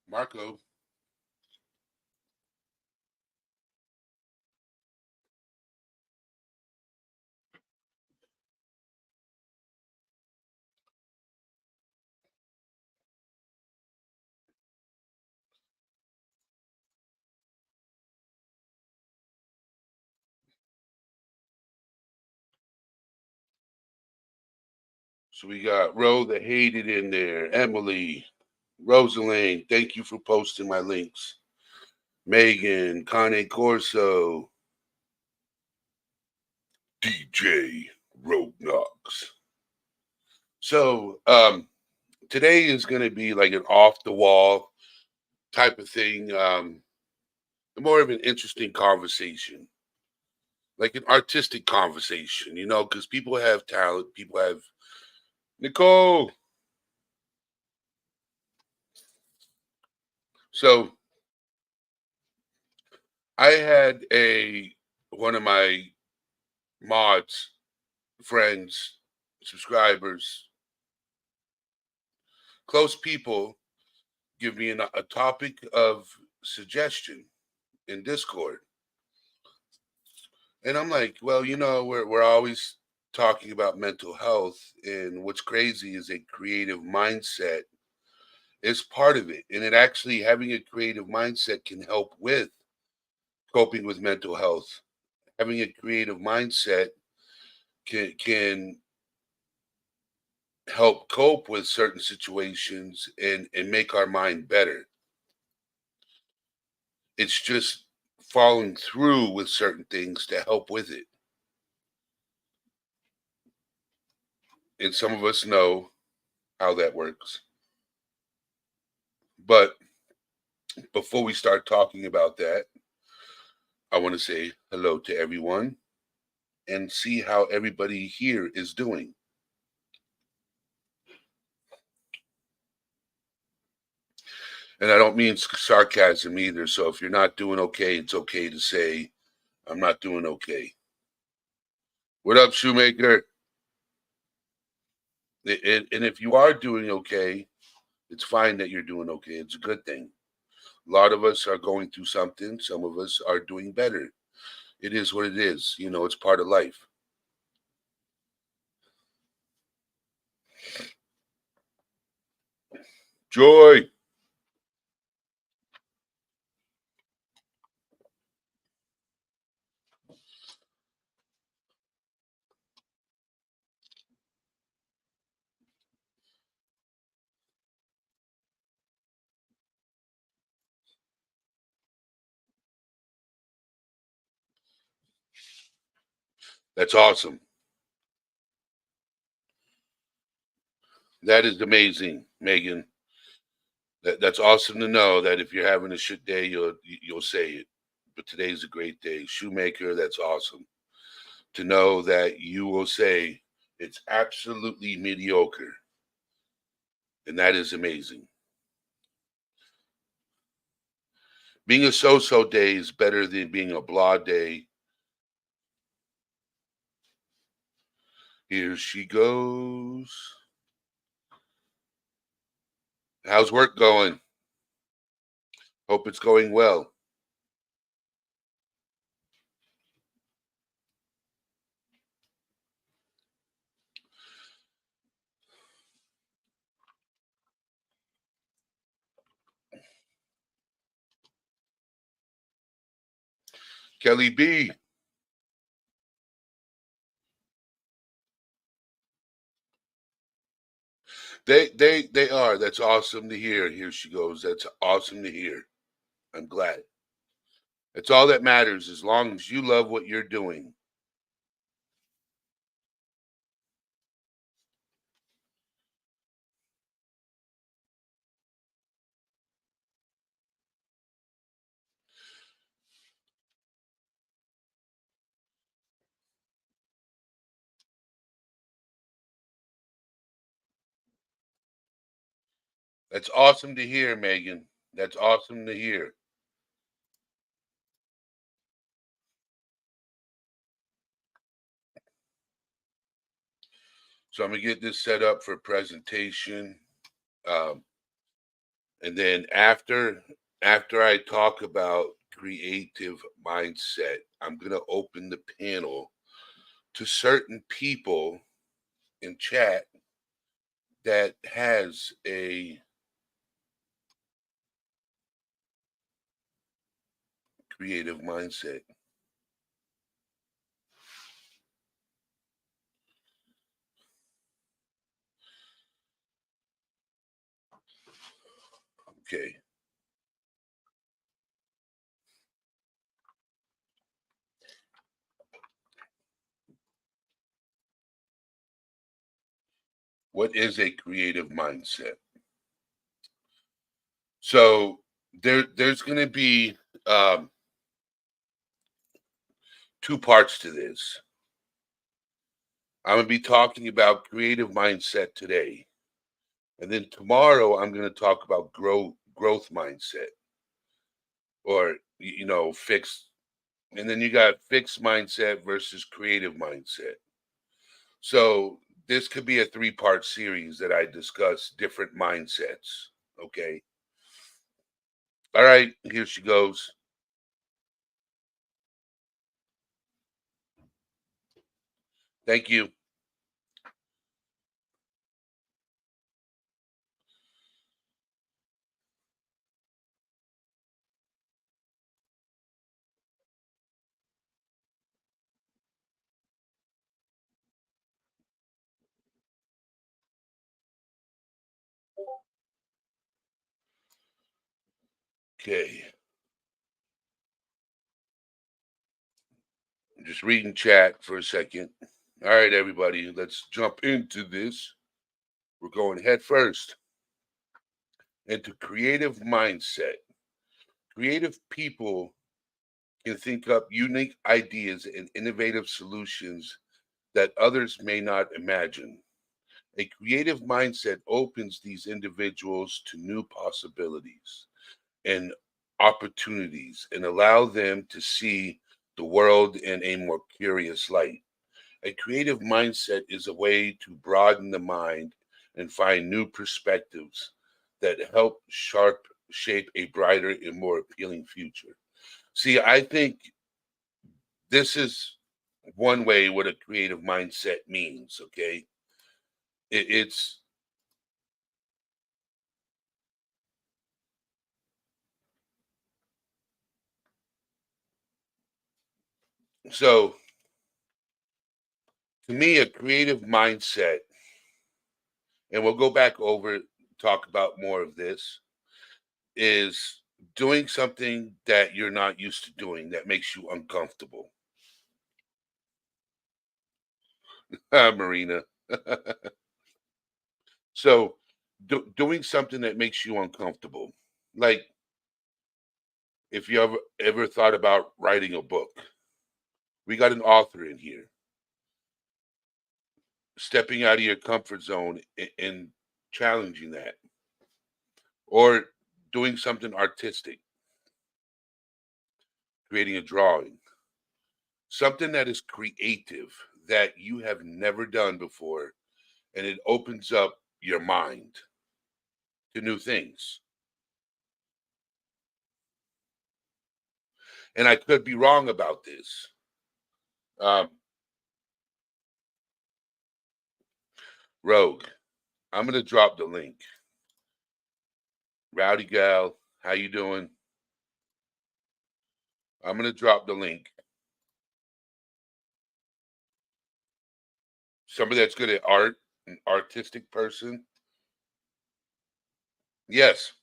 Marco. So we got Ro the Hated in there, Emily, Rosaline. Thank you for posting my links. Megan, Kane Corso, DJ Rogue Knox. So today is going to be like an off the wall type of thing. More of an interesting conversation, like an artistic conversation, because people have talent. People have Nicole. So I had a one of my mods, friends, subscribers, close people give me a topic of suggestion in Discord. And I'm like, well, we're always talking about mental health, and what's crazy is a creative mindset is part of it. And it actually having a creative mindset can help with coping with mental health. Having a creative mindset can help cope with certain situations and make our mind better. It's just following through with certain things to help with it. And some of us know how that works. But before we start talking about that, I want to say hello to everyone and see how everybody here is doing. And I don't mean sarcasm either. So if you're not doing okay, it's okay to say, I'm not doing okay. What up, Shoemaker? And if you are doing okay, it's fine that you're doing okay. It's a good thing. A lot of us are going through something. Some of us are doing better. It is what it is. It's part of life. Joy. That's awesome. That is amazing, Megan. That's awesome to know that if you're having a shit day, you'll say it. But today's a great day. Shoemaker, that's awesome. To know that you will say it's absolutely mediocre. And that is amazing. Being a so-so day is better than being a blah day. Here she goes. How's work going? Hope it's going well. Kelly B. They are. That's awesome to hear. Here she goes. That's awesome to hear. I'm glad. That's all that matters as long as you love what you're doing. That's awesome to hear, Megan. That's awesome to hear. So I'm gonna get this set up for presentation. Um, And then after I talk about creative mindset, I'm going to open the panel to certain people in chat that has a creative mindset. Okay. What is a creative mindset? So there's going to be um, two parts to this. I'm going to be talking about creative mindset today, and then tomorrow I'm going to talk about growth mindset, or fixed. And then you got fixed mindset versus creative mindset. So this could be a three-part series that I discuss different mindsets. Okay. All right, here she goes. Thank you. Okay. I'm just reading chat for a second. All right, everybody, let's jump into this. We're going head first into creative mindset. Creative people can think up unique ideas and innovative solutions that others may not imagine. A creative mindset opens these individuals to new possibilities and opportunities and allow them to see the world in a more curious light. A creative mindset is a way to broaden the mind and find new perspectives that help shape a brighter and more appealing future. See, I think this is one way what a creative mindset means. Okay, it's so to me a creative mindset, and we'll go back over talk about more of this, is doing something that you're not used to doing that makes you uncomfortable. Marina. So doing something that makes you uncomfortable, like if you ever thought about writing a book, we got an author in here. Stepping out of your comfort zone and challenging that, or doing something artistic, creating a drawing, something that is creative that you have never done before, and it opens up your mind to new things. And I could be wrong about this. Um, Rogue, I'm gonna drop the link. Rowdy gal, how you doing? I'm gonna drop the link. Somebody that's good at art, an artistic person. Yes,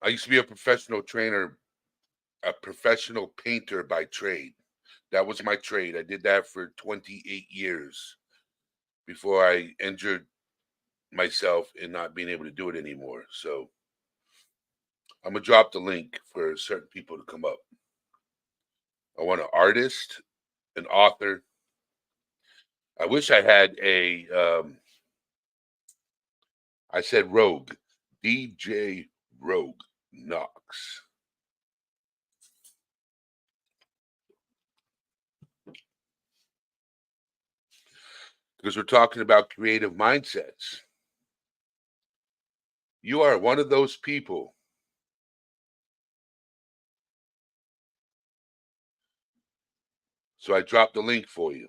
I used to be a professional trainer, a professional painter by trade. That was my trade. I did that for 28 years before I injured myself and not being able to do it anymore. So I'm gonna drop the link for certain people to come up. I want an artist, an author. I wish I had a. I said Rogue, DJ Rogue Knox, because we're talking about creative mindsets. You are one of those people. So I dropped the link for you.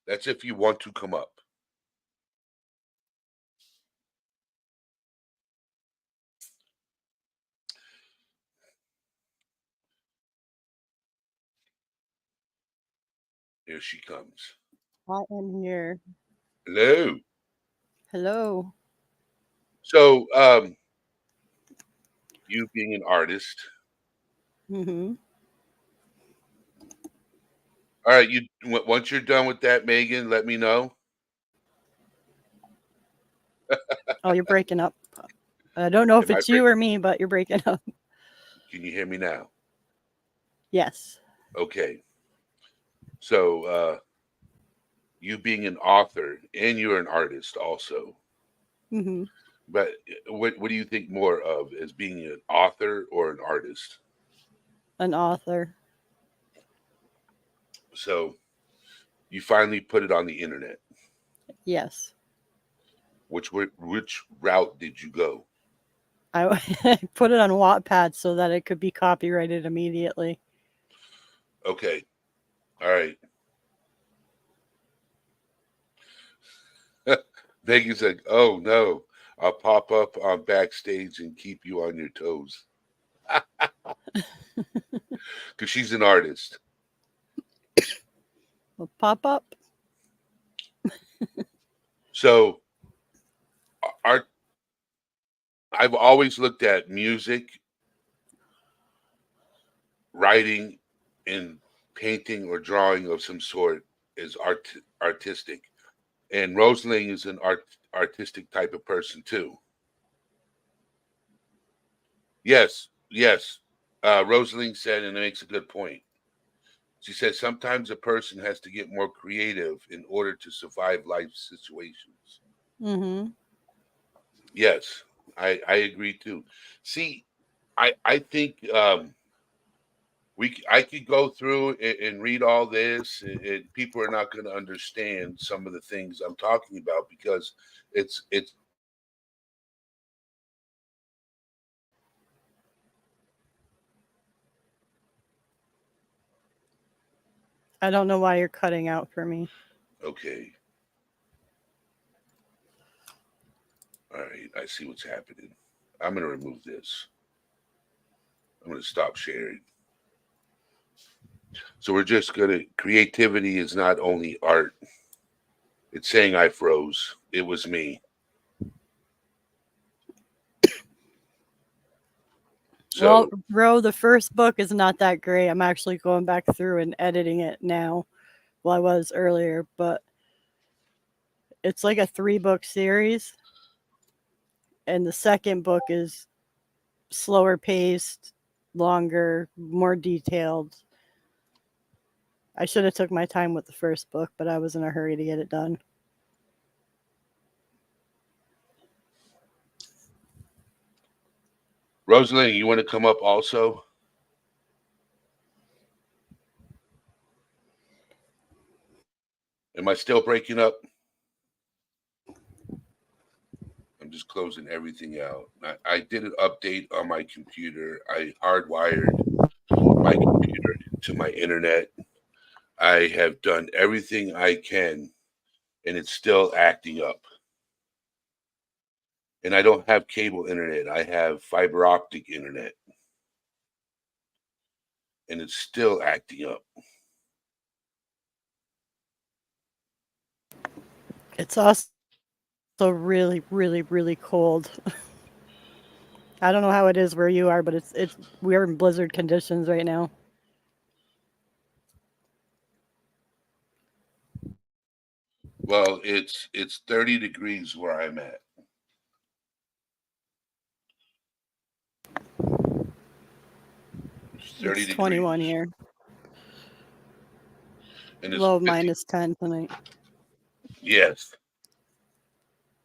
That's if you want to come up. Here she comes. I am here. Hello. Hello. So, you being an artist, Mm-hmm. all right. Once you're done with that, Megan, let me know. Oh, you're breaking up. I don't know if Am I it's you break? or me, but you're breaking up. Can you hear me now? Yes. Okay. So, you being an author and you're an artist also, Mm-hmm. but what do you think more of as being an author or an artist? An author. So you finally put it on the internet. Yes. Which route did you go? I put it on Wattpad so that it could be copyrighted immediately. Okay. All right. Vegas like, oh no, I'll pop up on backstage and keep you on your toes. Because she's an artist. Will pop up. So art I've always looked at music, writing, and painting or drawing of some sort as artistic. And Rosling is an artistic type of person too. Yes, yes. Rosalind said, and it makes a good point. She said sometimes a person has to get more creative in order to survive life situations. Mm-hmm. Yes, I agree too. See, I think I could go through and read all this, and people are not going to understand some of the things I'm talking about because it's I don't know why you're cutting out for me. okay. All right, I see what's happening. I'm going to remove this. I'm going to stop sharing. So we're just going to, creativity is not only art. It's saying I froze. It was me. Well, So, Ro, the first book is not that great. I'm actually going back through and editing it now. Well, I was earlier, but it's like a 3-book series, and the second book is slower paced, longer, more detailed. I should have took my time with the first book, but I was in a hurry to get it done. Rosalind, you want to come up also? Am I still breaking up? I'm just closing everything out. I did an update on my computer. I hardwired my computer to my internet. I have done everything I can, and it's still acting up. And I don't have cable internet. I have fiber optic internet, and it's still acting up. It's also really, really, really cold. I don't know how it is where you are, but it's we're in blizzard conditions right now. Well, it's 30 degrees where I'm at. It's 30 It's 21 degrees, here. and it's Low 50. -10 tonight. Yes,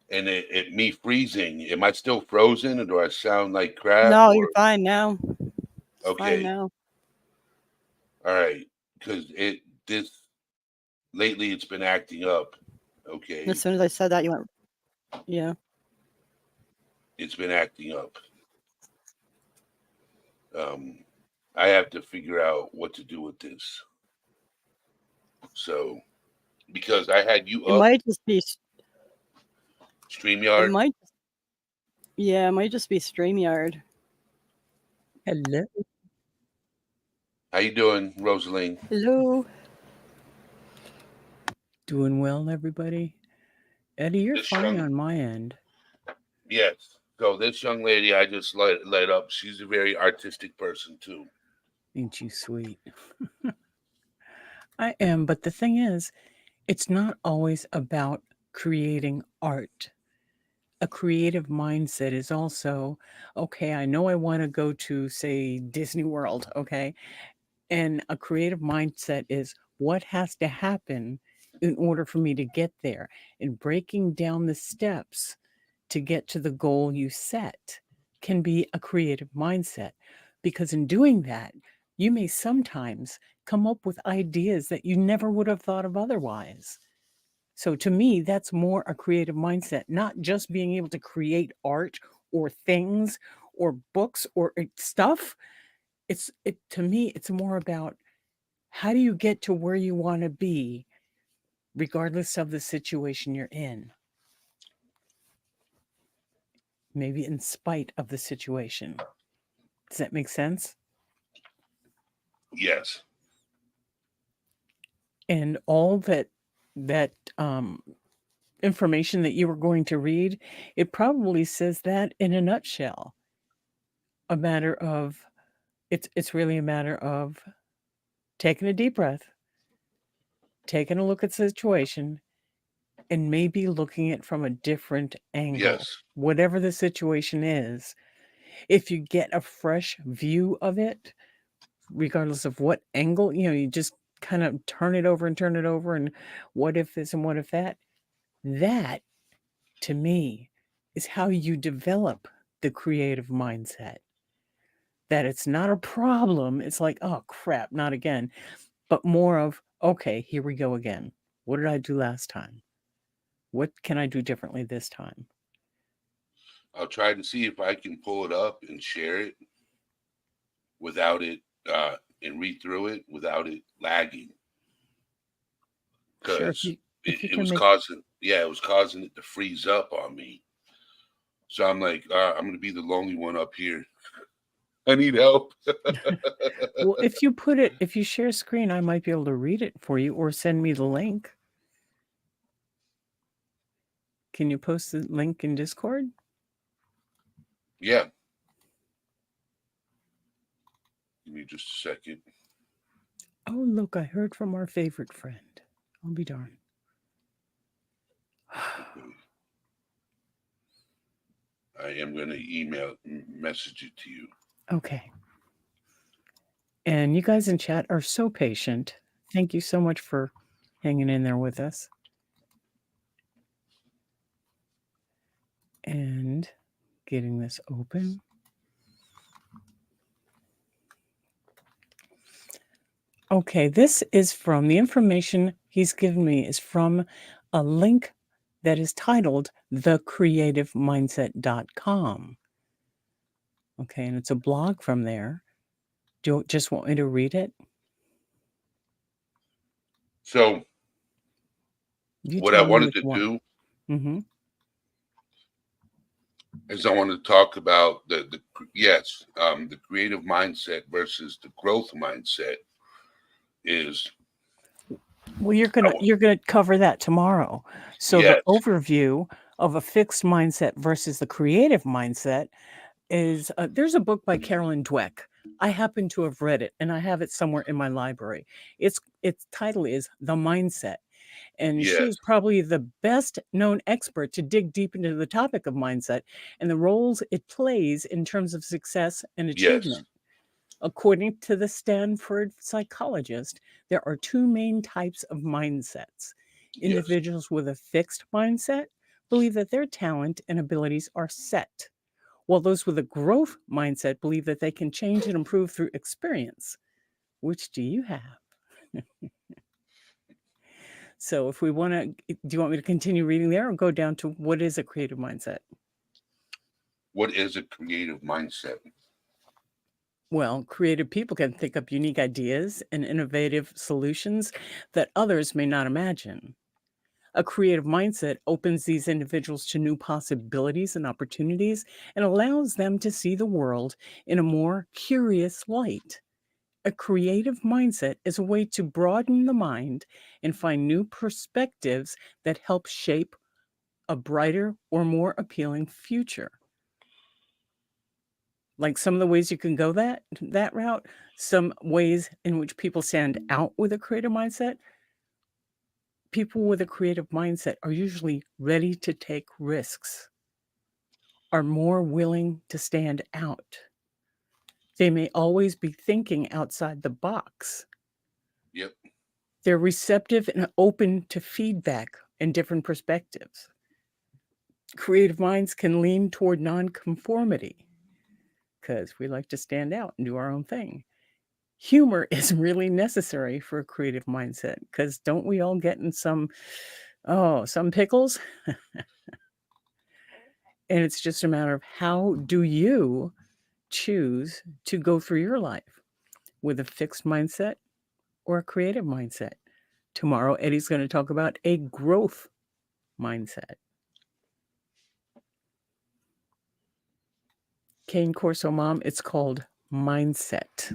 and it me freezing. Am I still frozen, or do I sound like crap? No, you're Or fine now. It's fine okay, now. all right, because it this lately it's been acting up. As Okay, soon as I said that, you went, yeah. it's been acting up. I have to figure out what to do with this. So, because I had you It up, might just be. It StreamYard. might. Yeah, it might just be StreamYard. Hello. How you doing, Rosaline? Hello. Doing well, everybody. Eddie, you're This fine young- on my end. Yes. So this young lady I just let up. She's a very artistic person too. Ain't you sweet? I am, but the thing is, it's not always about creating art. A creative mindset is also, okay, I know I want to go to, say, Disney World, okay? And a creative mindset is what has to happen in order for me to get there, and breaking down the steps to get to the goal you set can be a creative mindset, because in doing that, you may sometimes come up with ideas that you never would have thought of otherwise. So to me, that's more a creative mindset, not just being able to create art or things or books or stuff. To me, it's more about how do you get to where you want to be, regardless of the situation you're in. Maybe in spite of the situation. Does that make sense? Yes. And all that information that you were going to read, it probably says that in a nutshell. It's really a matter of taking a deep breath, taking a look at the situation, and maybe looking at it from a different angle. Yes. Whatever the situation is, if you get a fresh view of it, regardless of what angle, you just kind of turn it over and what if this and what if that. That, to me, is how you develop the creative mindset. That it's not a problem. It's like, oh crap, not again. But more of, okay, here we go again. What did I do last time? What can I do differently this time? I'll try to see if I can pull it up and share it without it and read through it without it lagging. Sure, Because if you it can was make causing it to freeze up on me. So I'm like, I'm gonna be the lonely one up here. I need help. well, if you share screen, I might be able to read it for you or send me the link. Can you post the link in Discord? Yeah. Give me just a second. Oh, look, I heard from our favorite friend. I'll be darned. I am going to message it to you. Okay. And you guys in chat are so patient. Thank you so much for hanging in there with us. And getting this open. Okay, this is from the information he's given me is from a link that is titled thecreativemindset.com. Okay, and it's a blog from there. Do you just want me to read it? So what I wanted to do is I wanted to talk about the creative mindset versus the growth mindset is. Well, you're gonna cover that tomorrow. So yes. the overview of a fixed mindset versus the creative mindset is there's a book by Carolyn Dweck. I happen to have read it, and I have it somewhere in my library. Its title is The Mindset, and she's probably the best known expert to dig deep into the topic of mindset and the roles it plays in terms of success and achievement. According to the Stanford psychologist, there are two main types of mindsets. Individuals with a fixed mindset believe that their talent and abilities are set, while those with a growth mindset believe that they can change and improve through experience. Which do you have? So if we want to, do you want me to continue reading there or go down to what is a creative mindset? What is a creative mindset? Well, creative people can think up unique ideas and innovative solutions that others may not imagine. A creative mindset opens these individuals to new possibilities and opportunities and allows them to see the world in a more curious light. A creative mindset is a way to broaden the mind and find new perspectives that help shape a brighter or more appealing future. Like some of the ways you can go that route, some ways in which people stand out with a creative mindset. People with a creative mindset are usually ready to take risks, are more willing to stand out. They may always be thinking outside the box. Yep. They're receptive and open to feedback and different perspectives. Creative minds can lean toward nonconformity because we like to stand out and do our own thing. Humor is really necessary for a creative mindset because don't we all get in some pickles? And it's just a matter of how do you choose to go through your life with a fixed mindset or a creative mindset. Tomorrow, Eddie's going to talk about a growth mindset. Cane Corso Mom, it's called mindset.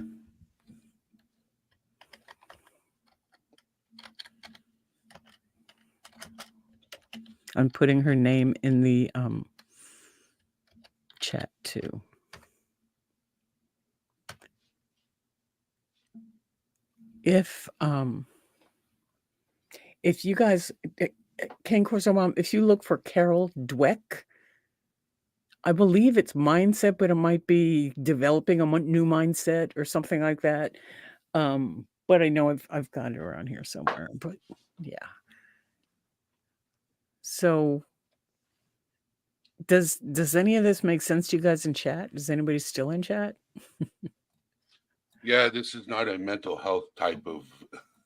I'm putting her name in the chat too. If you guys, Cane Corso Mom, if you look for Carol Dweck, I believe it's mindset, but it might be developing a new mindset or something like that. But I know I've got it around here somewhere. But yeah. So does any of this make sense to you guys in chat? Is anybody still in chat? Yeah, this is not a mental health type of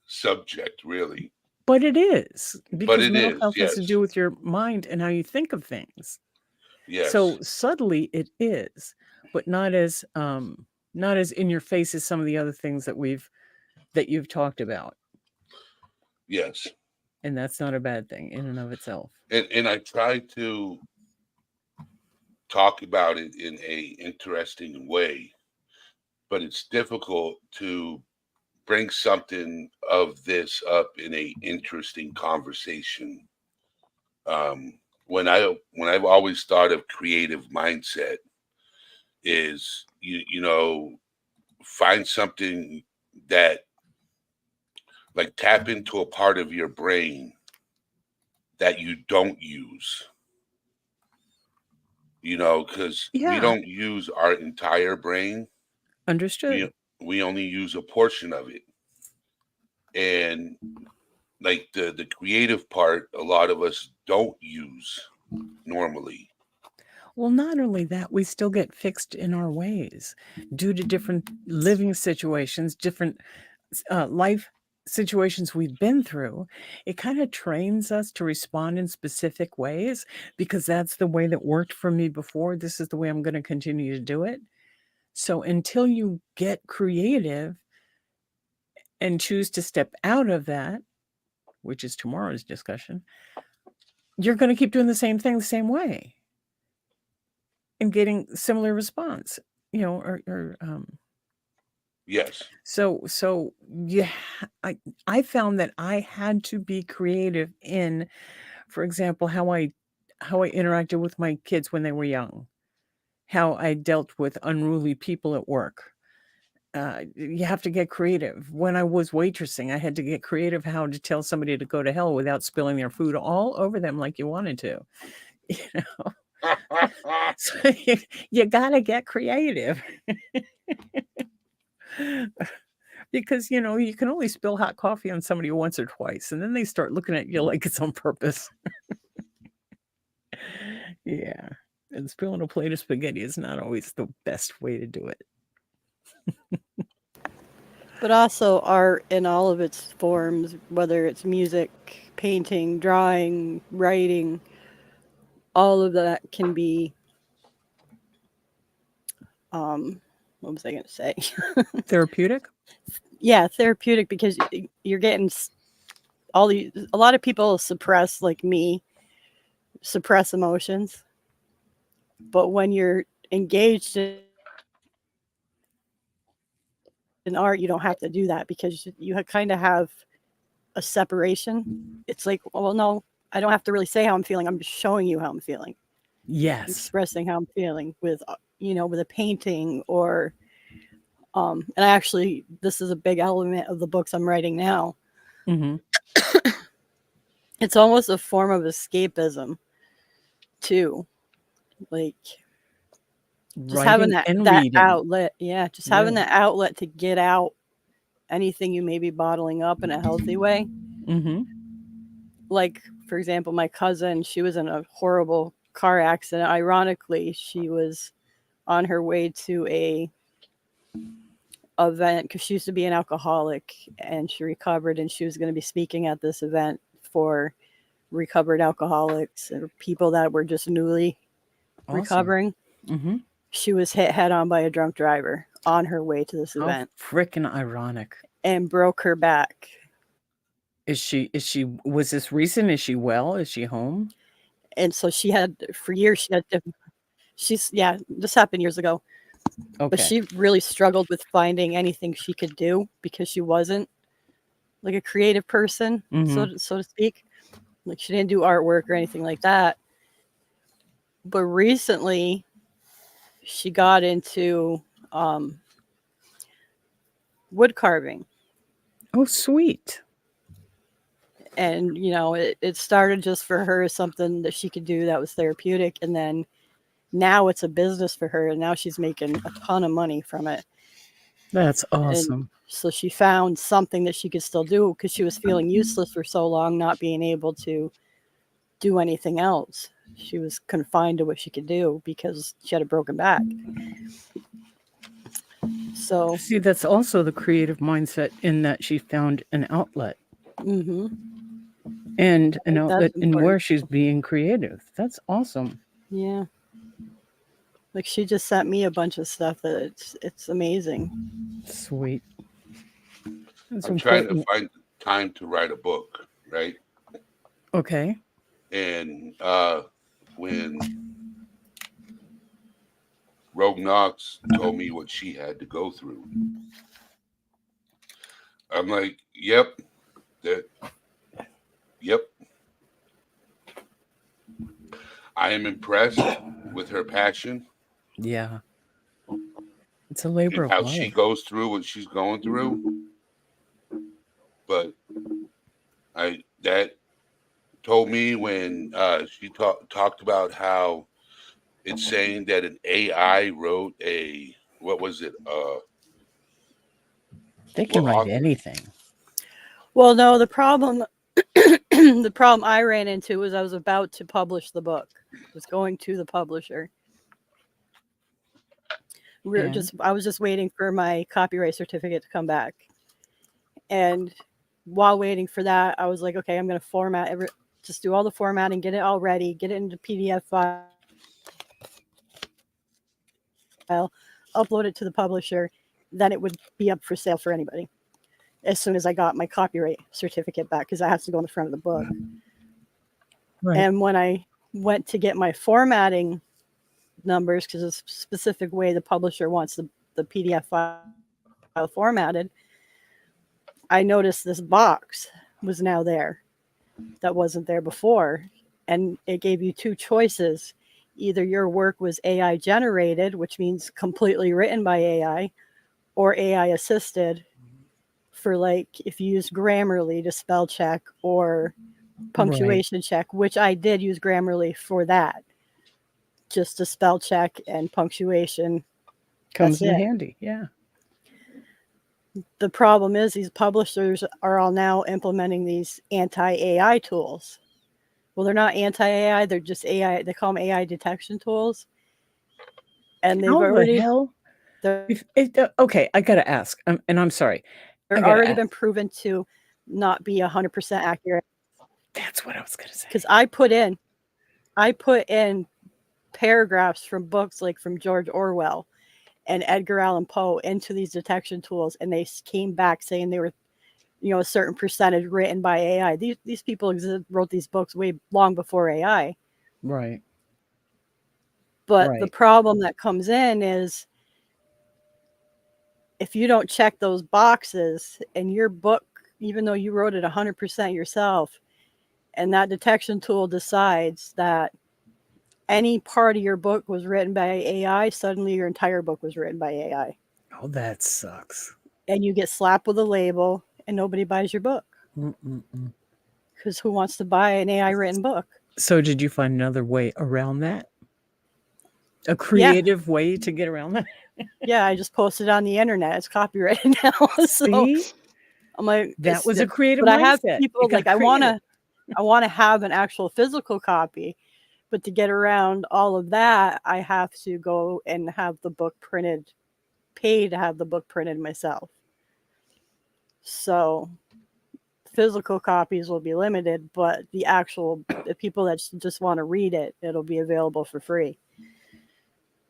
subject, really. But it is, because it mental is, health has to yes. do with your mind and how you think of things. Yes. So subtly it is, but not as in your face as some of the other things that you've talked about. Yes. And that's not a bad thing in and of itself. And I try to talk about it in a interesting way, but it's difficult to bring something of this up in a interesting conversation. When I've always thought of creative mindset is you know, find something that, like, tap into a part of your brain that you don't use, you know, because we Yeah. don't use our entire brain. Understood. We only use a portion of it. And like the creative part, a lot of us don't use normally. Well, not only that, we still get fixed in our ways due to different living situations, different life situations we've been through. It kind of trains us to respond in specific ways because that's the way that worked for me before. This is the way I'm going to continue to do it. So until you get creative and choose to step out of that, which is tomorrow's discussion, you're going to keep doing the same thing the same way and getting similar response, you know, or Yes. so yeah, I found that I had to be creative in, for example, how I interacted with my kids when they were young, how I dealt with unruly people at work. You have to get creative. When I was waitressing, I had to get creative how to tell somebody to go to hell without spilling their food all over them like you wanted to. You know, so you gotta get creative. Because, you know, you can only spill hot coffee on somebody once or twice, and then they start looking at you like it's on purpose. Yeah. And spilling a plate of spaghetti is not always the best way to do it. But also art in all of its forms, whether it's music, painting, drawing, writing, all of that can be what was I going to say? Therapeutic? Yeah, therapeutic, because you're getting a lot of people suppress, like me, suppress emotions. But when you're engaged in art, you don't have to do that, because you kind of have a separation. It's like, well, no, I don't have to really say how I'm feeling. I'm just showing you how I'm feeling, Yes. expressing how I'm feeling with, with a painting or, and actually, this is a big element of the books I'm writing now. Mm-hmm. It's almost a form of escapism too. Like, just having Writing and that reading. outlet. Yeah, just having Yeah. that outlet to get out anything you may be bottling up in a healthy way. Mm-hmm. Like, for example, my cousin, she was in a horrible car accident. Ironically, she was on her way to a event, because she used to be an alcoholic, and she recovered, and she was going to be speaking at this event for recovered alcoholics or people that were just newly Awesome. recovering. Mm-hmm. She was hit head on by a drunk driver on her way to this How event freaking ironic. and broke her back. Was this recent? Is she well? Is she home? And so she had, for years, this happened years ago. But Okay. she really struggled with finding anything she could do, because she wasn't like a creative person, Mm-hmm. so to speak. Like, she didn't do artwork or anything like that. But recently, she got into wood carving. Oh, sweet. And, it started just for her as something that she could do that was therapeutic. And then now it's a business for her. And now she's making a ton of money from it. That's And awesome. so she found something that she could still do, because she was feeling useless for so long, not being able to do anything else. She was confined to what she could do because she had a broken back. So, See, that's also the creative mindset, in that she found an outlet mhm, and an that's outlet in where important. she's being creative. That's awesome. Yeah. Like, she just sent me a bunch of stuff that it's amazing. Sweet. That's I'm trying to important. find time to write a book, right? Okay. And when Rogue Knox told me what she had to go through, I'm like, yep. I am impressed with her passion Yeah. It's a labor and of how she love. goes through what she's going through. But that told me when she talked about how it's saying that an AI wrote what was it? They can write author? anything. Well, no, the problem the problem I ran into was I was about to publish the book. I was going to the publisher. I was just waiting for my copyright certificate to come back. And while waiting for that, I was like, okay, I'm going to just do all the formatting, get it all ready, get it into PDF file, upload it to the publisher. Then it would be up for sale for anybody as soon as I got my copyright certificate back, because that has to go on the front of the book. Right. And when I went to get my formatting numbers, because it's a specific way the publisher wants the PDF file formatted, I noticed this box was now there that wasn't there before. And it gave you two choices. Either your work was AI generated, which means completely written by AI, or AI assisted, for like if you use Grammarly to spell check or punctuation check, which I did use Grammarly for that, just to spell check and punctuation. Comes in handy. Yeah. The problem is these publishers are all now implementing these anti-AI tools. Well, they're not anti-AI, they're just AI. They call them AI detection tools. And they've already... hell? Okay, I got to ask, and I'm sorry. They're already been proven to not be 100% accurate. That's what I was going to say. Because I put in paragraphs from books like from George Orwell, and Edgar Allan Poe into these detection tools, and they came back saying they were, a certain percentage written by AI. These people wrote these books way long before AI. Right. But the Right. problem that comes in is if you don't check those boxes and your book, even though you wrote it 100% yourself, and that detection tool decides that any part of your book was written by AI, suddenly your entire book was written by AI. Oh, that sucks. And you get slapped with a label and nobody buys your book. Mm-mm-mm. Because who wants to buy an AI written book? So did you find another way around that? A Yeah. creative way to get around that? Yeah, I just posted it on the internet. It's copyrighted now. So See? I'm like, That was a creative but I have mindset. people It got like I want creative. to have an actual physical copy, but to get around all of that, I have to go and have the book printed, pay to have the book printed myself. So physical copies will be limited, but the people that just want to read it, it'll be available for free.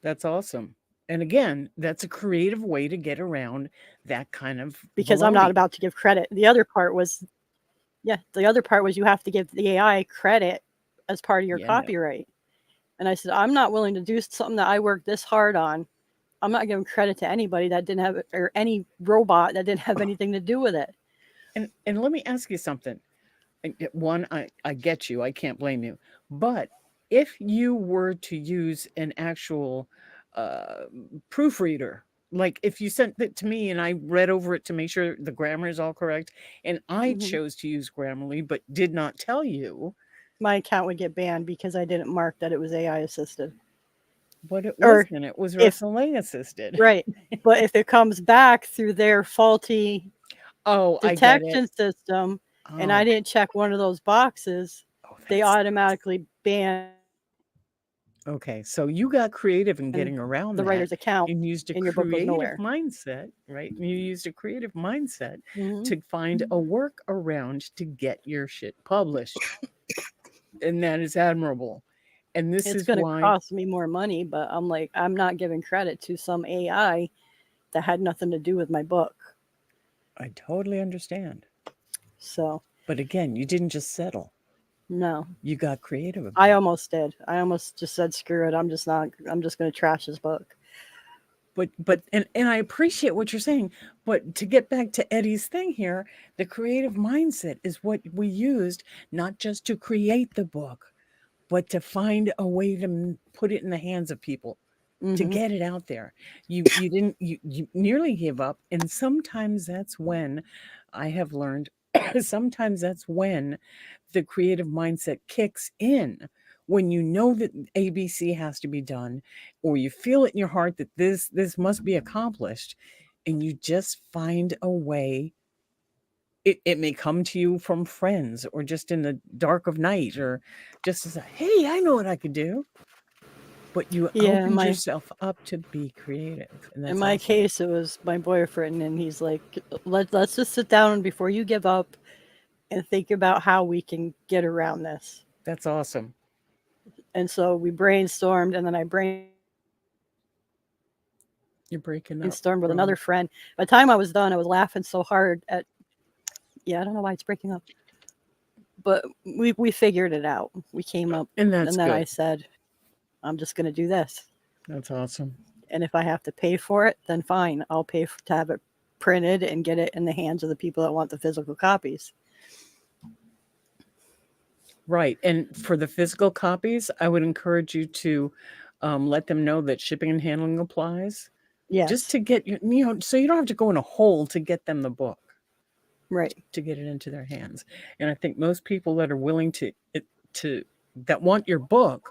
That's awesome. And again, that's a creative way to get around that kind of Because I'm not baloney. about to give credit. The other part was you have to give the AI credit as part of your Yeah, no. copyright. And I said, I'm not willing to do something that I worked this hard on. I'm not giving credit to anybody that didn't have, or any robot that didn't have anything to do with it. And let me ask you something. One, I get you. I can't blame you. But if you were to use an actual proofreader, like if you sent it to me and I read over it to make sure the grammar is all correct, and I Mhm. chose to use Grammarly but did not tell you, My account would get banned because I didn't mark that it was AI assisted. but it Or wasn't. It was if Russell assisted. right, but if it comes back through their faulty Oh, I get it. detection system, and Oh, I didn't check one of those boxes, oh, they that's automatically ban okay. So you got creative in getting around the that writer's account, and used a and your book goes creative nowhere. mindset, right? You used a creative mindset Mhm. to find a workaround to get your shit published. And that is admirable. And this It's is going to why cost me more money, but I'm like, I'm not giving credit to some AI that had nothing to do with my book. I totally understand. So, But again, you didn't just settle. no, You got creative about I it. almost did. I almost just said, screw it. I'm just going to trash this book. But and I appreciate what you're saying. But to get back to Eddie's thing here, the creative mindset is what we used not just to create the book, but to find a way to put it in the hands of people, to Mhm. get it out there. You didn't you nearly give up, and sometimes that's when I have learned sometimes that's when the creative mindset kicks in, when you know that ABC has to be done, or you feel it in your heart that this must be accomplished, and you just find a way. It may come to you from friends or just in the dark of night, or just as a, hey, I know what I could do. But you Yeah, opened yourself up to be creative, and in that's my awesome. case, it was my boyfriend, and he's like, let's just sit down before you give up and think about how we can get around this. That's awesome. And so we brainstormed, and then I You're breaking up, brainstormed with Ron. another friend. By the time I was done, I was laughing so hard at, yeah, I don't know why it's breaking up, but we figured it out. We came up, And that's and then I good. said, I'm just going to do this. That's awesome. And if I have to pay for it, then fine. I'll pay to have it printed and get it in the hands of the people that want the physical copies. Right. And for the physical copies, I would encourage you to let them know that shipping and handling applies. Yes. Just to get so you don't have to go in a hole to get them the book. Right. To get it into their hands. And I think most people that are willing to that want your book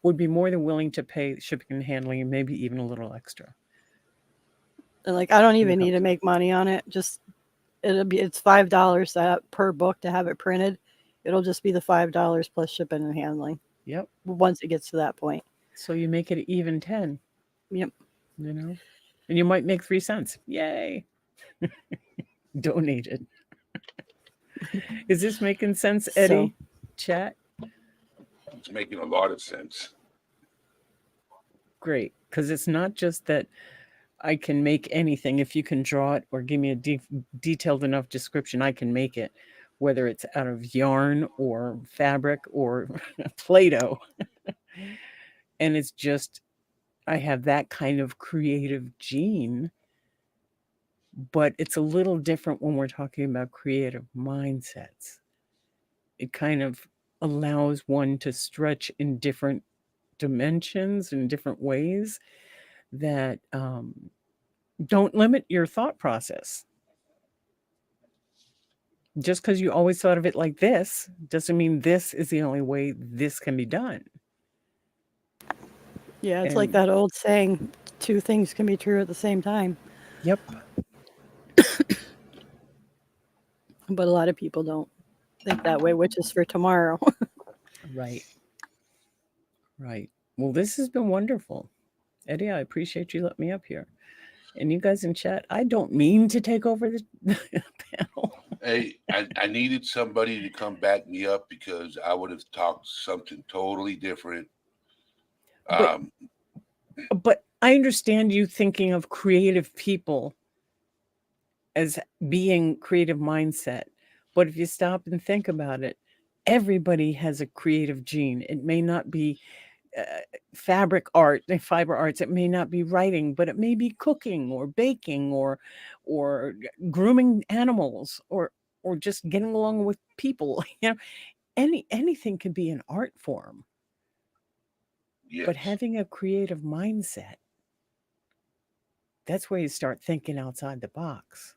would be more than willing to pay shipping and handling, and maybe even a little extra. And like, I don't even need to make money on it. Just it's $5 per book to have it printed. It'll just be the $5 plus shipping and handling. Yep. Once it gets to that point. So you make it even 10. Yep. And you might make 3 cents. Yay. Donate it. Is this making sense, Eddie? Chat? It's making a lot of sense. Great. Because it's not just that I can make anything. If you can draw it or give me a detailed enough description, I can make it, whether it's out of yarn or fabric or Play-Doh. And it's just, I have that kind of creative gene, but it's a little different when we're talking about creative mindsets. It kind of allows one to stretch in different dimensions, in different ways that don't limit your thought process. Just because you always thought of it like this doesn't mean this is the only way this can be done. Yeah, it's like And that old saying, two things can be true at the same time. yep, But a lot of people don't think that way, which is for tomorrow. right. Right. Well, this has been wonderful. Eddie, I appreciate you letting me up here. And you guys in chat, I don't mean to take over the panel. Hey, I needed somebody to come back me up because I would have talked something totally different. But, but I understand you thinking of creative people as being creative mindset. But if you stop and think about it, everybody has a creative gene. It may not be fabric art, fiber arts. It may not be writing, but it may be cooking or baking or grooming animals or just getting along with people. You know, anything can be an art form. Yes. But having a creative mindset, that's where you start thinking outside the box.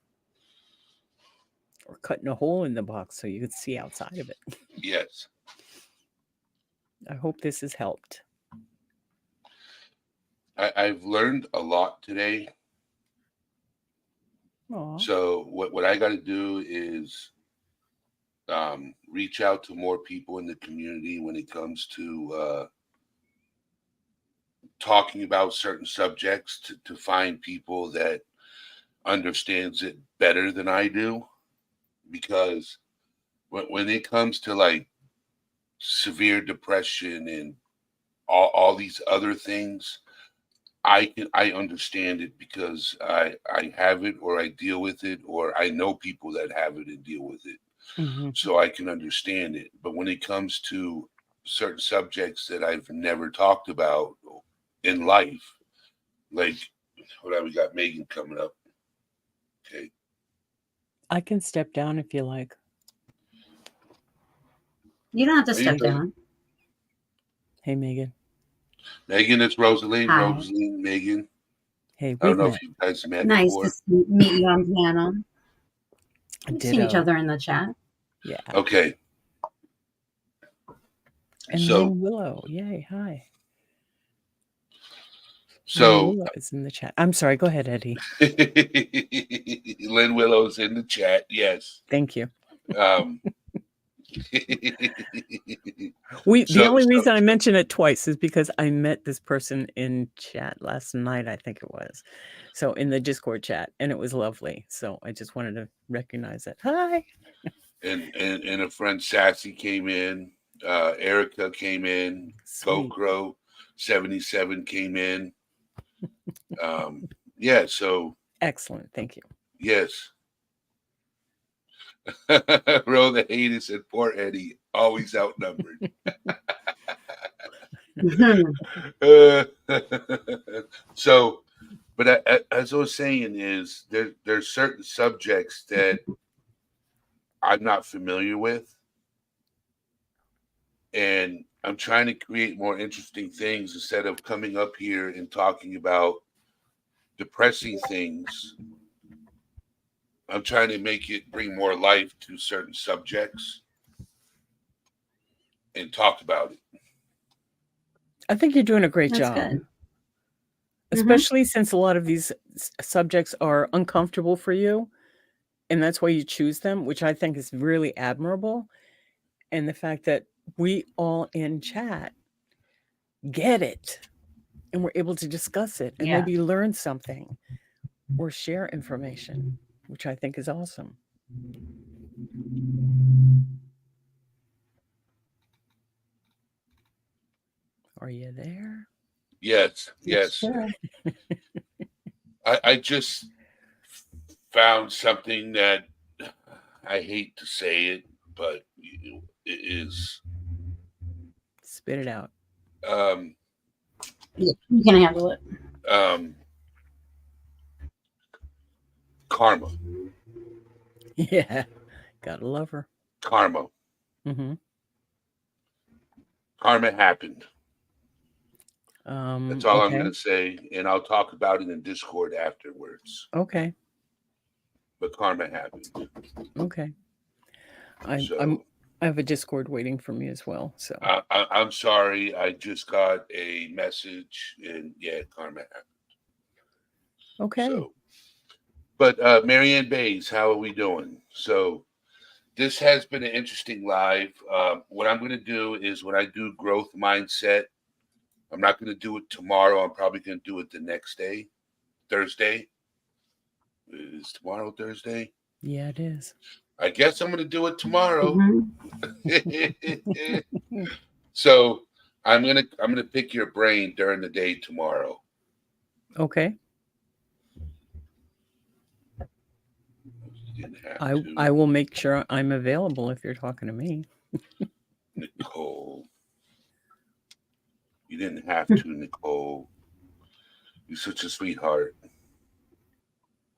Or cutting a hole in the box so you can see outside of it. Yes. I hope this has helped. I've learned a lot today. Aww. So what I got to do is reach out to more people in the community when it comes to talking about certain subjects to find people that understands it better than I do. Because when it comes to like severe depression and all these other things, I understand it because I have it or I deal with it or I know people that have it and deal with it. Mm-hmm. So I can understand it. But when it comes to certain subjects that I've never talked about in life, like hold on, we got Megan coming up. Okay. I can step down if you like. You don't have to Are you step ready? down. Hey, Megan. Megan, it's Rosaline. Hi. Rosaline, Megan. Hey, I don't we've know met. if you guys met Nice before. to meet you on panel. We've seen each Ditto. other in the chat. Yeah. Okay. And So Lynn Willow. Yay. Hi. Lynn so Willow is in the chat. I'm sorry. Go ahead, Eddie. Lynn Willow's in the chat. Yes. Thank you. The The only reason I mention it twice is because I met this person in chat last night, I think it was. So in the Discord chat, and it was lovely. So I just wanted to recognize it. Hi. and a friend Sassy came in. Erica came in. Sweet. GoCro 77 came in. Yeah, so Excellent. Thank you. yes. Roll the haters and poor Eddie, always outnumbered. So, but as I was saying, is there's certain subjects that I'm not familiar with, and I'm trying to create more interesting things instead of coming up here and talking about depressing things. I'm trying to make it bring more life to certain subjects and talk about it. I think you're doing a great That's job. good. Especially since a lot of these subjects are uncomfortable for you. And that's why you choose them, which I think is really admirable. And the fact that we all in chat get it and we're able to discuss it and Yeah. maybe learn something or share information, which I think is awesome. Are you there? Yes, yes. Sure. I just found something that I hate to say it, but it is Spit it out. um, Yeah, you can handle it. um, karma. Yeah. Gotta love her. Karma. Mm-hmm. Karma happened. That's all I'm Okay. going to say, and I'll talk about it in Discord afterwards. Okay. But karma happened. Okay. I So have a Discord waiting for me as well. So I'm sorry. I just got a message, and yeah, karma happened. okay. So, but Marianne Bays, how are we doing? So this has been an interesting live. What I'm going to do is when I do growth mindset, I'm not going to do it tomorrow. I'm probably going to do it the next day, Thursday. Is tomorrow Thursday? Yeah, it is. I guess I'm going to do it tomorrow. Mhm. So I'm gonna pick your brain during the day tomorrow. Okay. You didn't have I to, will make sure I'm available if you're talking to me. Nicole. You didn't have to, Nicole. You're such a sweetheart.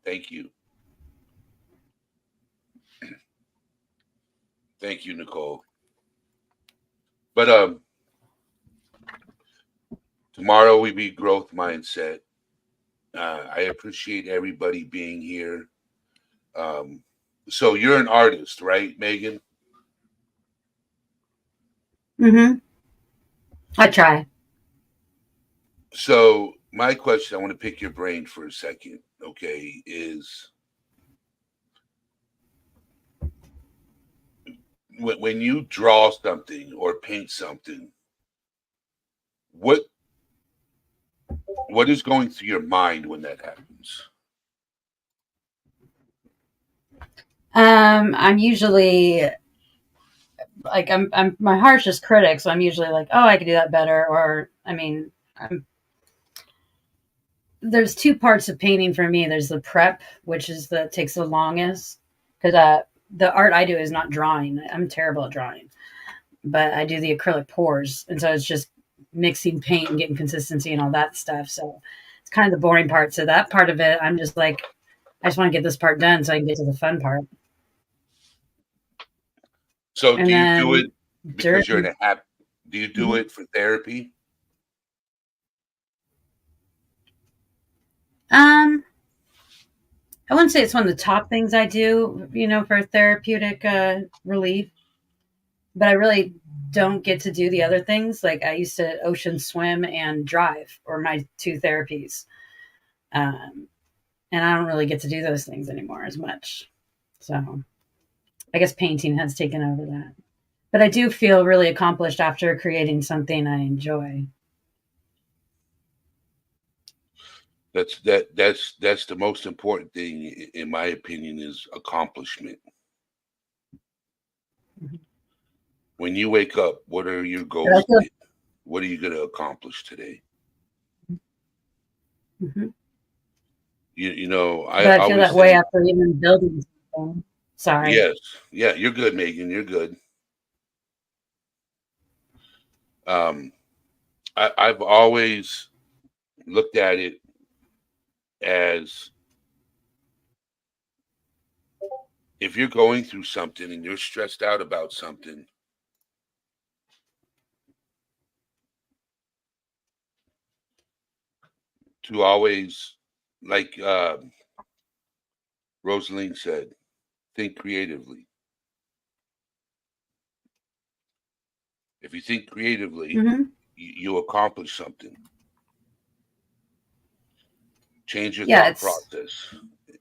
Thank you. Thank you, Nicole. But tomorrow we be growth mindset. I appreciate everybody being here. So you're an artist, right, Megan? Mhm. I try. So my question, I want to pick your brain for a second, okay, is when you draw something or paint something, what is going through your mind when that happens? I'm usually like I'm my harshest critic, so I'm usually like, oh, I could do that better. Or I mean, there's two parts of painting for me. There's the prep, which is the takes the longest because the art I do is not drawing. I'm terrible at drawing, but I do the acrylic pours, and so it's just mixing paint and getting consistency and all that stuff. So it's kind of the boring part. So that part of it, I'm just like, I just want to get this part done so I can get to the fun part. So And do you do then it because you're in a happy? Do you do Mhm. it for therapy? I wouldn't say it's one of the top things I do, for therapeutic relief, but I really don't get to do the other things. Like I used to ocean swim and drive, or my two therapies. Um, and I don't really get to do those things anymore as much. So I guess painting has taken over that. But I do feel really accomplished after creating something I enjoy. That's the most important thing, in my opinion, is accomplishment. Mhm. When you wake up, what are your But I goals feel, today? What are you going to accomplish today? Mhm. I But I feel always that way say, after even building something. Sorry. yes, yeah, you're good, Megan. You're good. Um, I've always looked at it as if you're going through something and you're stressed out about something, to always, like Rosaline said, think creatively. If you think creatively, Hmm. you accomplish something. Change your Yeah, thought it's process.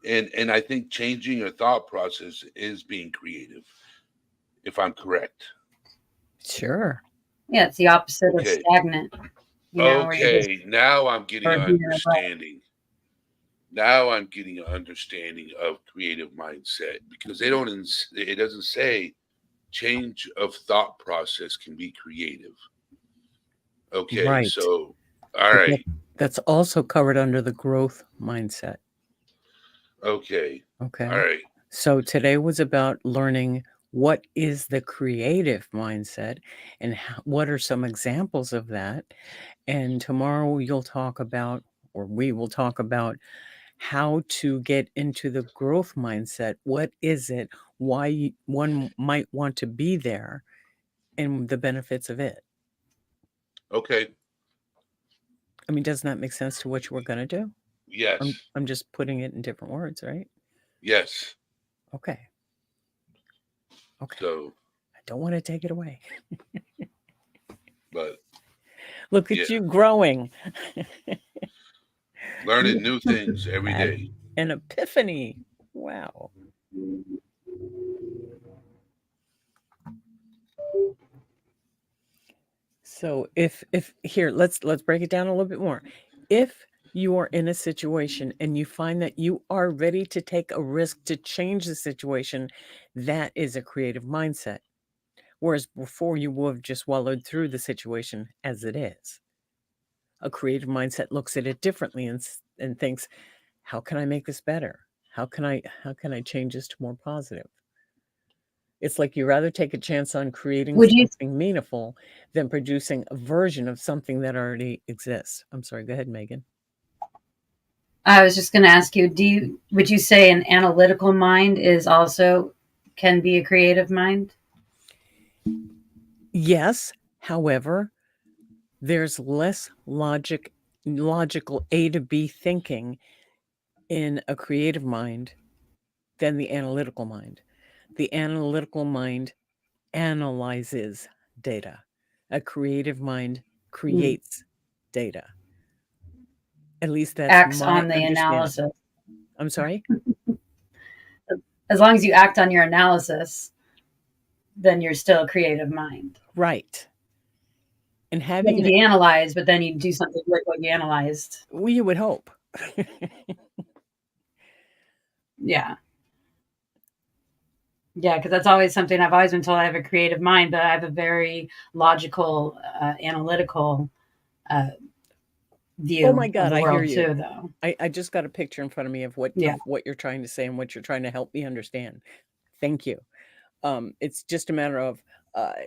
And I think changing your thought process is being creative, if I'm correct. Sure. yeah, it's the opposite of Okay. stagnant. Where you're just Okay. Now I'm getting or an here or there. understanding. Now I'm getting an understanding of creative mindset because it doesn't say change of thought process can be creative. Okay, Right. so all But right. That's also covered under the growth mindset. Okay. Okay. All right. So today was about learning what is the creative mindset and what are some examples of that. And tomorrow you'll talk about, or we will talk about, how to get into the growth mindset. What is it? Why one might want to be there and the benefits of it. Okay. I mean, doesn't that make sense to what you were going to do? Yes. I'm just putting it in different words, right? Yes. Okay. Okay. So, I don't want to take it away. but Look at yeah, you growing. learning new things every Had day. an epiphany. Wow. So if here, let's break it down a little bit more. If you are in a situation and you find that you are ready to take a risk to change the situation, that is a creative mindset. Whereas before you would have just wallowed through the situation as it is. A creative mindset looks at it differently and thinks, how can I make this better? How can I change this to more positive? It's like you rather take a chance on creating Would you? something meaningful than producing a version of something that already exists. I'm sorry, go ahead, Megan. I was just going to ask you. Would you say an analytical mind can be a creative mind? Yes, however, there's less logical A to B thinking in a creative mind than the analytical mind. The analytical mind analyzes data. A creative mind creates data. At least that's Acts my on the understanding. analysis. I'm sorry? As long as you act on your analysis, then you're still a creative mind. Right. And You have having to be analyzed, but then you do something with what you analyzed. well, you would hope. Yeah. Yeah, because that's always something I've always been told. I have a creative mind, but I have a very logical, analytical view Oh my of God, the I hear world you. too, though. I just got a picture in front of me of what Yeah. you're trying to say and what you're trying to help me understand. Thank you. It's just a matter of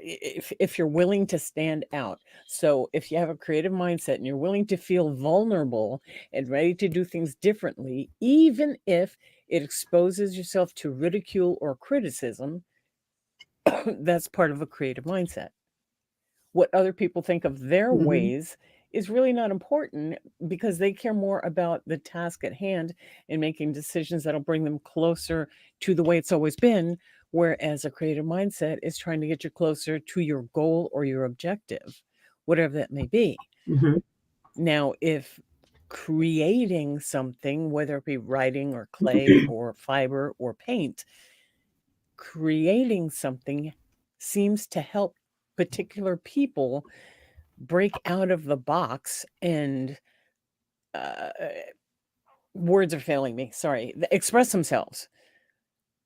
if you're willing to stand out. So if you have a creative mindset and you're willing to feel vulnerable and ready to do things differently, even if it exposes yourself to ridicule or criticism, that's part of a creative mindset. What other people think of their Mhm. ways is really not important because they care more about the task at hand and making decisions that'll bring them closer to the way it's always been. Whereas a creative mindset is trying to get you closer to your goal or your objective, whatever that may be. Mhm. Now, if creating something, whether it be writing or clay or fiber or paint, creating something seems to help particular people break out of the box and words are failing me, sorry, express themselves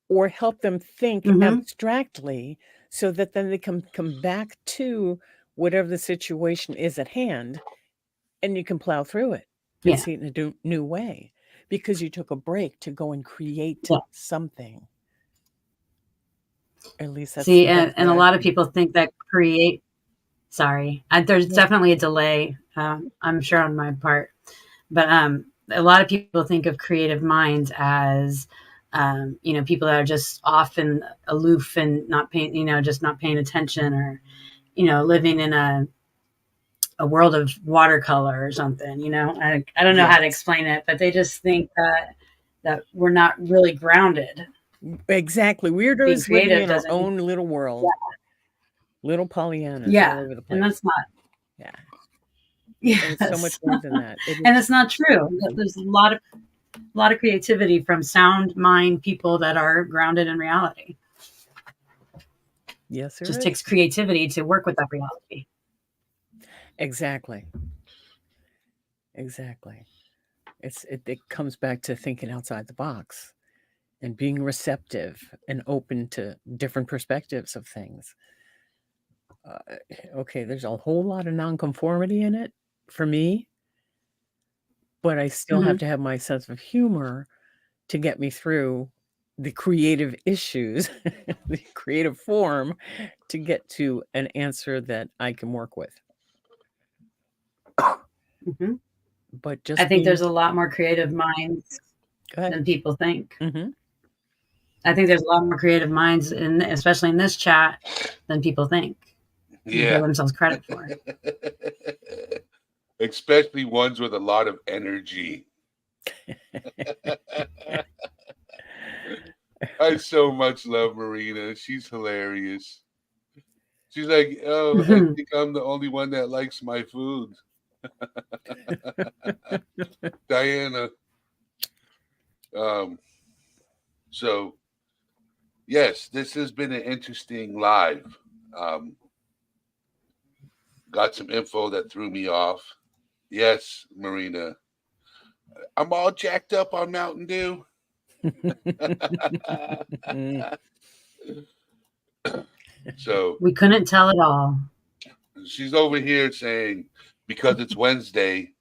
or help them think Mhm. abstractly so that then they can come back to whatever the situation is at hand and you can plow through it and Yeah. see it in a new way because you took a break to go and create Yeah. something. At least that's See, that's and what a I lot of think. people think that create. Sorry, there's No. definitely a delay. I'm sure on my part, but a lot of people think of creative minds as people that are just off and aloof and not paying, just not paying attention, or living in a world of watercolor or something. I don't know how to Yes. explain it, but they just think that we're not really grounded. Exactly. We're Being just living creative in our doesn't mean, own little world. Little Pollyannas all yeah, over the and place. that's not. Yeah. And it's so much Yes. more than that. It And is. it's not true. There's a lot of creativity from sound mind people that are grounded in reality. Yes, It there just is. takes creativity to work with that reality. Exactly. Exactly. It comes back to thinking outside the box and being receptive and open to different perspectives of things. Okay, there's a whole lot of nonconformity in it for me. but I still have to have my sense of humor to get me through the creative issues, the creative form, to get to an answer that I can work with. Mhm. But just I think being there's a lot more creative minds Go ahead. than people think. hmm I think there's a lot more creative minds, especially in this chat, than people think. They give Yeah. themselves credit for. Especially ones with a lot of energy. I so much love Marina. She's hilarious. She's like, oh, I think I'm the only one that likes my food. Diana. So yes, this has been an interesting live. Got some info that threw me off. Yes, Marina. I'm all jacked up on Mountain Dew. So We couldn't tell it all. she's over here saying, because it's Wednesday,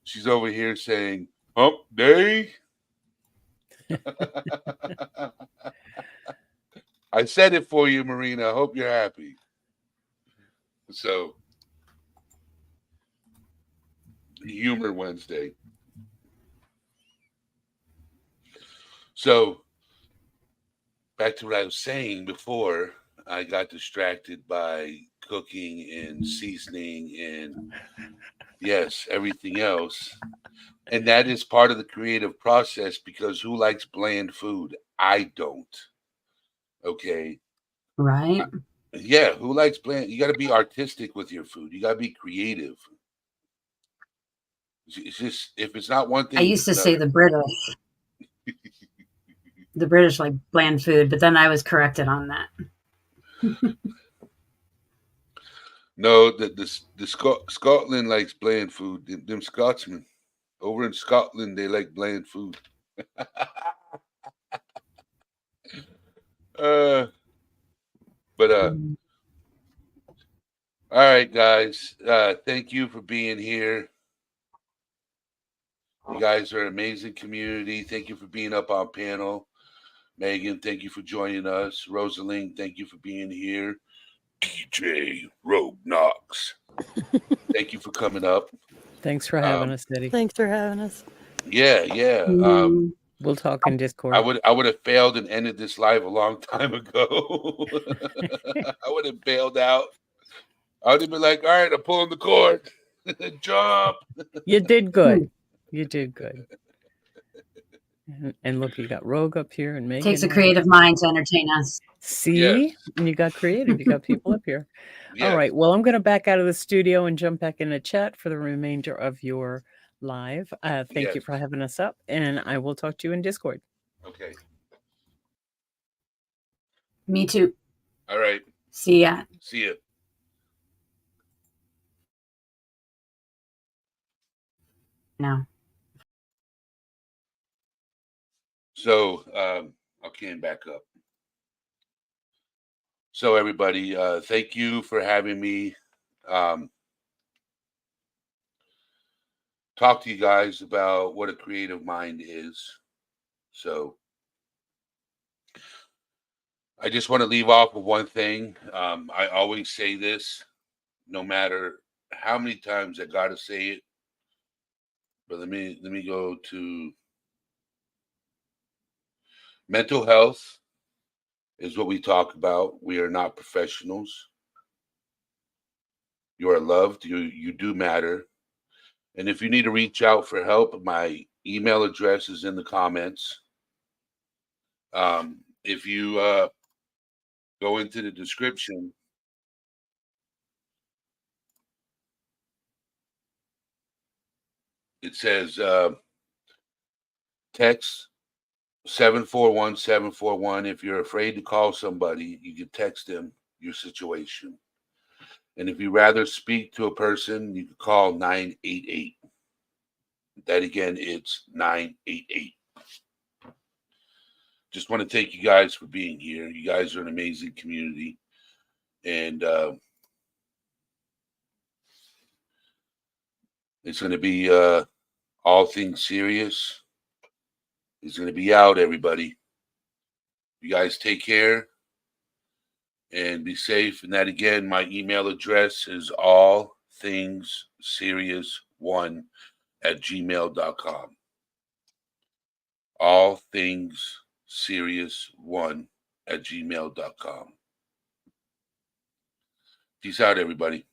she's over here saying, hump day. I said it for you, Marina. I hope you're happy. So, Humor Wednesday. So, back to what I was saying before, I got distracted by cooking and seasoning and, yes, everything else. And that is part of the creative process because who likes bland food? I don't. Okay. Right? Yeah, who likes bland? You got to be artistic with your food. You got to be creative. It's just if it's not one thing, I used to say the British. The British like bland food, but then I was corrected on that. No, the Scotland likes bland food. Them Scotsmen over in Scotland, they like bland food. But all right, guys. Thank you for being here. You guys are an amazing community. Thank you for being up on panel. Megan, thank you for joining us. Rosaline, thank you for being here. DJ Rogue Knox, thank you for coming up. Thanks for having us, Eddie. Thanks for having us. Yeah. We'll talk in Discord. I would have failed and ended this live a long time ago. I would have bailed out. I would have been like, all right, I'm pulling the cord. Jump. You did good. You did good. And look, you got Rogue up here and Megan. Takes a creative mind to entertain us. See? Yes. And you got creative. You got people up here. Yes. All right. Well, I'm going to back out of the studio and jump back in the chat for the remainder of your live. Thank you for having us up, and I will talk to you in Discord. Okay. Me too. All right. See ya. See ya. No. So I came back up. So everybody, thank you for having me talk to you guys about what a creative mind is. So I just want to leave off with one thing. I always say this, no matter how many times I gotta say it. But let me go to mental health is what we talk about. We are not professionals. You are loved. You do matter. And if you need to reach out for help, my email address is in the comments. If you go into the description, it says text 741-741. If you're afraid to call somebody, you can text them your situation. And if you rather speak to a person, you can call 988. That again, it's 988. Just want to thank you guys for being here. You guys are an amazing community. And it's going to be All Things Serious is going to be out, everybody. You guys take care and be safe. And that again, my email address is allthingsserious1@gmail.com. Allthingsserious1@gmail.com. Peace out, everybody.